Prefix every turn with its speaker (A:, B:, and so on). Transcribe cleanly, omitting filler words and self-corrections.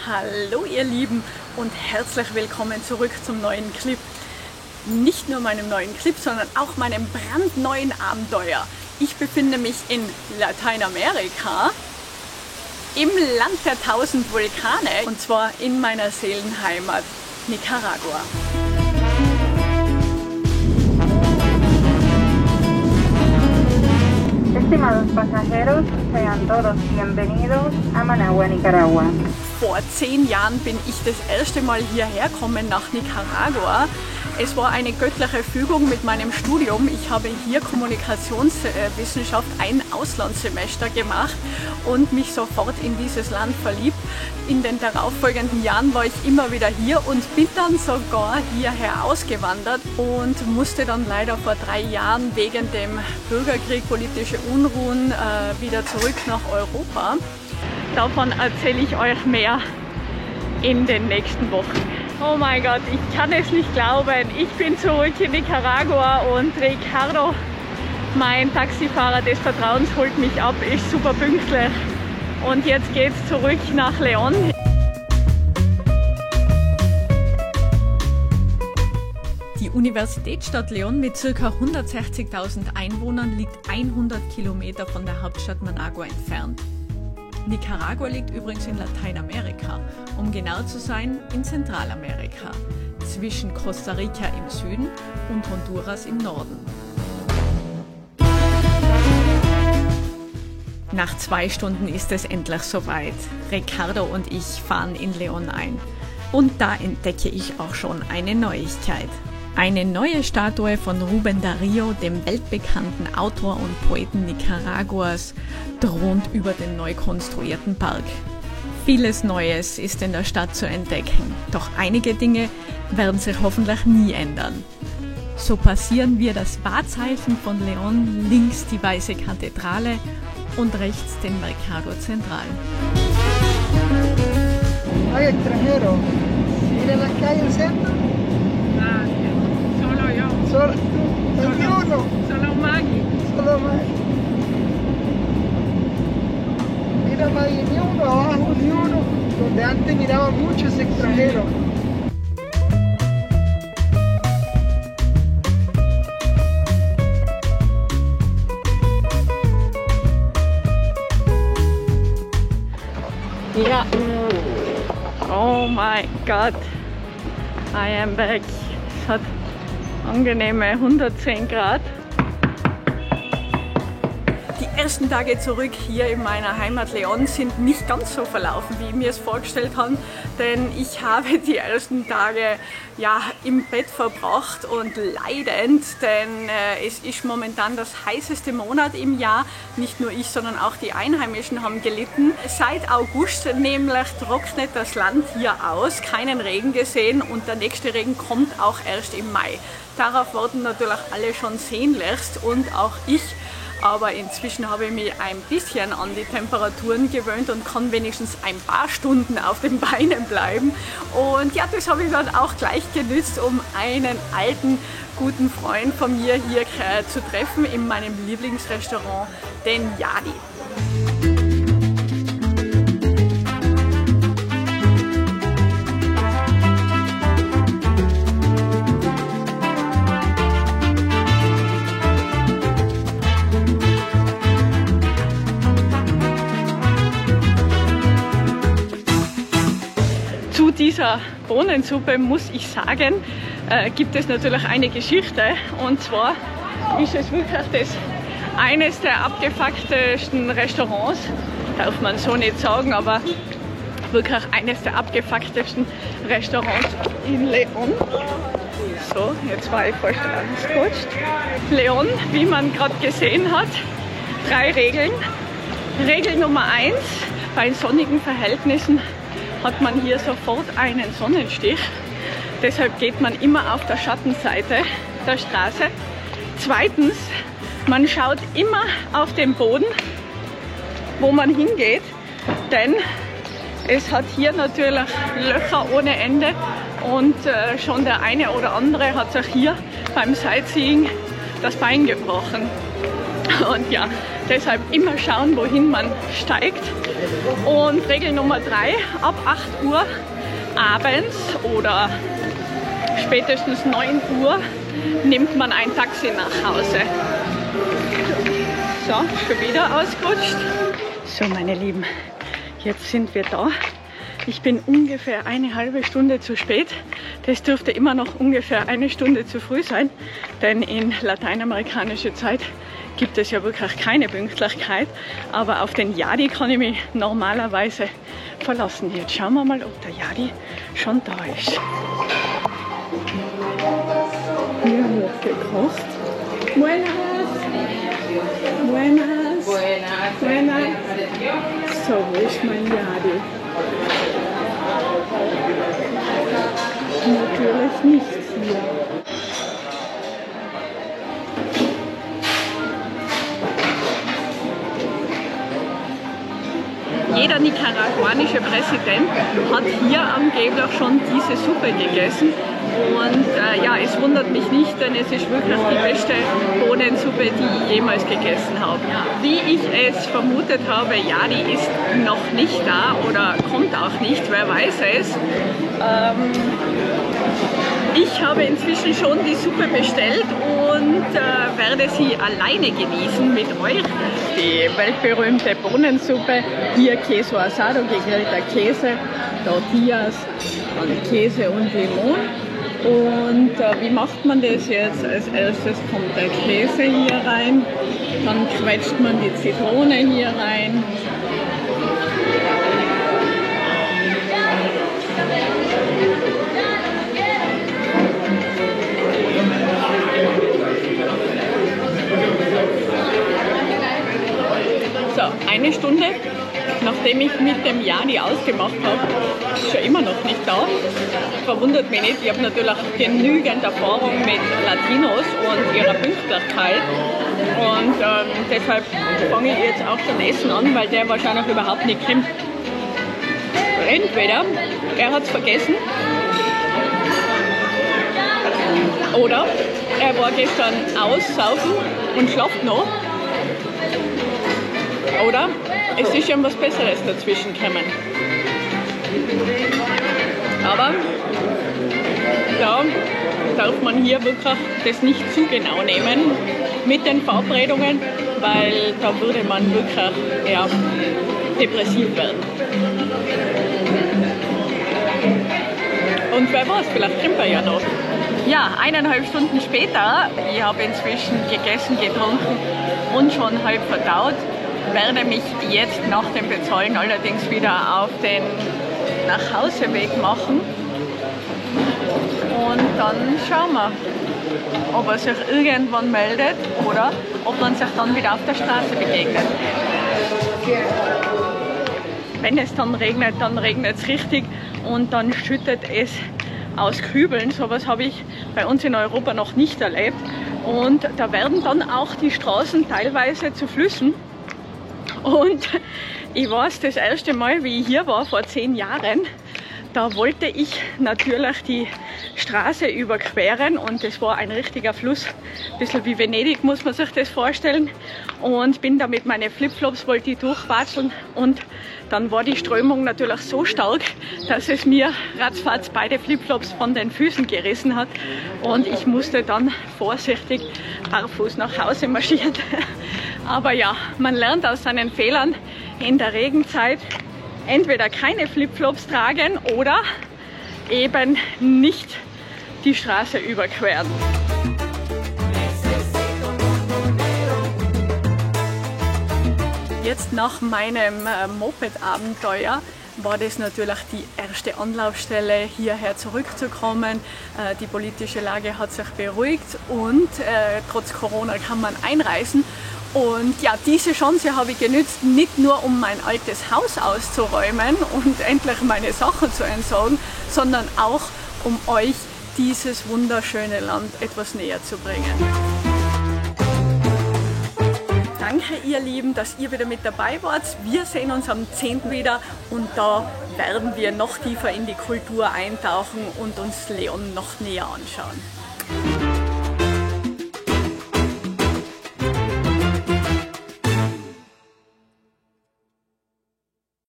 A: Hallo ihr Lieben und herzlich willkommen zurück zum neuen Clip. Nicht nur meinem neuen Clip, sondern auch meinem brandneuen Abenteuer. Ich befinde mich in Lateinamerika, im Land der 1000 Vulkane, und zwar in meiner Seelenheimat Nicaragua.
B: Estimados pasajeros, sean todos bienvenidos a Managua, Nicaragua.
A: Vor 10 Jahren bin ich das erste Mal hierher gekommen nach Nicaragua. Es war eine göttliche Fügung mit meinem Studium. Ich habe hier Kommunikationswissenschaft ein Auslandssemester gemacht und mich sofort in dieses Land verliebt. In den darauffolgenden Jahren war ich immer wieder hier und bin dann sogar hierher ausgewandert und musste dann leider vor 3 Jahren wegen dem Bürgerkrieg, politische Unruhen wieder zurück nach Europa. Davon erzähle ich euch mehr in den nächsten Wochen. Oh mein Gott, ich kann es nicht glauben. Ich bin zurück in Nicaragua und Ricardo, mein Taxifahrer des Vertrauens, holt mich ab, ist super pünktlich. Und jetzt geht's zurück nach León. Die Universitätsstadt León mit ca. 160.000 Einwohnern liegt 100 Kilometer von der Hauptstadt Managua entfernt. Nicaragua liegt übrigens in Lateinamerika, um genau zu sein in Zentralamerika, zwischen Costa Rica im Süden und Honduras im Norden. Nach 2 Stunden ist es endlich soweit. Ricardo und ich fahren in León ein. Und da entdecke ich auch schon eine Neuigkeit. Eine neue Statue von Rubén Darío, dem weltbekannten Autor und Poeten Nicaraguas, thront über den neu konstruierten Park. Vieles Neues ist in der Stadt zu entdecken, doch einige Dinge werden sich hoffentlich nie ändern. So passieren wir das Wahrzeichen von León, links die Weiße Kathedrale und rechts den Mercado Central.
C: Hay extranjeros. Mira las calles al centro.
A: Solo yo.
C: Solo uno.
A: Solo Maggie.
C: Solo más. Mira, no hay ni uno abajo, ni uno. Donde antes miraban muchos extranjeros.
A: Ja. Oh mein Gott. I am back. Es hat angenehme 110 Grad. Die ersten Tage zurück hier in meiner Heimat León sind nicht ganz so verlaufen, wie ich mir es vorgestellt habe, denn ich habe die ersten Tage im Bett verbracht und leidend, denn es ist momentan das heißeste Monat im Jahr. Nicht nur ich, sondern auch die Einheimischen haben gelitten. Seit August nämlich trocknet das Land hier aus, keinen Regen gesehen und der nächste Regen kommt auch erst im Mai. Darauf warten natürlich alle schon sehnlichst und auch ich. Aber inzwischen habe ich mich ein bisschen an die Temperaturen gewöhnt und kann wenigstens ein paar Stunden auf den Beinen bleiben. Und ja, das habe ich dann auch gleich genützt, um einen alten, guten Freund von mir hier zu treffen in meinem Lieblingsrestaurant, den Yadi. Zu dieser Bohnensuppe muss ich sagen, gibt es natürlich eine Geschichte, und zwar ist es wirklich eines der abgefucktesten Restaurants, darf man so nicht sagen, aber wirklich eines der abgefucktesten Restaurants in León. So, jetzt war ich fast ausgerutscht. León, wie man gerade gesehen hat, 3 Regeln. Regel Nummer 1, bei sonnigen Verhältnissen hat man hier sofort einen Sonnenstich. Deshalb geht man immer auf der Schattenseite der Straße. Zweitens, man schaut immer auf den Boden, wo man hingeht, denn es hat hier natürlich Löcher ohne Ende und schon der eine oder andere hat sich hier beim Sightseeing das Bein gebrochen. Und ja, Deshalb immer schauen, wohin man steigt. Und Regel Nummer 3, ab 8 Uhr abends oder spätestens 9 Uhr nimmt man ein Taxi nach Hause. So, schon wieder ausgerutscht. So, meine Lieben, jetzt sind wir da. Ich bin ungefähr eine halbe Stunde zu spät. Das dürfte immer noch ungefähr eine Stunde zu früh sein, denn in lateinamerikanischer Zeit gibt es ja wirklich keine Pünktlichkeit. Aber auf den Yadi kann ich mich normalerweise verlassen. Jetzt schauen wir mal, ob der Yadi schon da ist. Hier wird gekocht. Buenas. Buenas. Buenas. Buenas. So, wo ist mein Yadi? Natürlich nicht hier. Jeder nicaraguanische Präsident hat hier angeblich schon diese Suppe gegessen. Und ja, es wundert mich nicht, denn es ist wirklich die beste Bohnensuppe, die ich jemals gegessen habe. Wie ich es vermutet habe, Yadi ist noch nicht da oder kommt auch nicht, wer weiß es. Ich habe inzwischen schon die Suppe bestellt und werde sie alleine genießen mit euch. Die weltberühmte Bohnensuppe, hier Queso Asado, gegrillter Käse, Tortillas und Käse und Limon. Und wie macht man das jetzt? Als erstes kommt der Käse hier rein, dann quetscht man die Zitrone hier rein. So, eine Stunde, nachdem ich mit dem Yadi ausgemacht habe, ist schon immer noch nicht da. Verwundert mich nicht, ich habe natürlich genügend Erfahrung mit Latinos und ihrer Pünktlichkeit. Und deshalb fange ich jetzt auch schon Essen an, weil der wahrscheinlich überhaupt nicht kommt. Entweder er hat es vergessen oder er war gestern aussaufen und schlaft noch. Oder es ist schon was Besseres dazwischen gekommen. Aber da darf man hier wirklich das nicht zu genau nehmen mit den Verabredungen, weil da würde man wirklich ja, depressiv werden. Und wer weiß, vielleicht kommt er ja noch. Ja, 1,5 Stunden später, ich habe inzwischen gegessen, getrunken und schon halb verdaut. Werde mich jetzt nach dem Bezahlen allerdings wieder auf den Nachhauseweg machen und dann schauen wir, ob er sich irgendwann meldet oder ob man sich dann wieder auf der Straße begegnet. Wenn es dann regnet es richtig und dann schüttet es aus Kübeln. Sowas habe ich bei uns in Europa noch nicht erlebt und da werden dann auch die Straßen teilweise zu Flüssen. Und ich weiß, das erste Mal, wie ich hier war, vor 10 Jahren, da wollte ich natürlich die Straße überqueren und das war ein richtiger Fluss, ein bisschen wie Venedig muss man sich das vorstellen. Und bin da mit meinen Flipflops, wollte ich durchwatscheln und dann war die Strömung natürlich so stark, dass es mir ratzfatz beide Flipflops von den Füßen gerissen hat und ich musste dann vorsichtig barfuß nach Hause marschieren. Aber ja, man lernt aus seinen Fehlern in der Regenzeit entweder keine Flipflops tragen oder eben nicht die Straße überqueren. Jetzt nach meinem Moped-Abenteuer war das natürlich die erste Anlaufstelle, hierher zurückzukommen. Die politische Lage hat sich beruhigt und trotz Corona kann man einreisen. Und ja, diese Chance habe ich genützt, nicht nur um mein altes Haus auszuräumen und endlich meine Sachen zu entsorgen, sondern auch um euch dieses wunderschöne Land etwas näher zu bringen. Danke ihr Lieben, dass ihr wieder mit dabei wart. Wir sehen uns am 10. wieder und da werden wir noch tiefer in die Kultur eintauchen und uns Leon noch näher anschauen.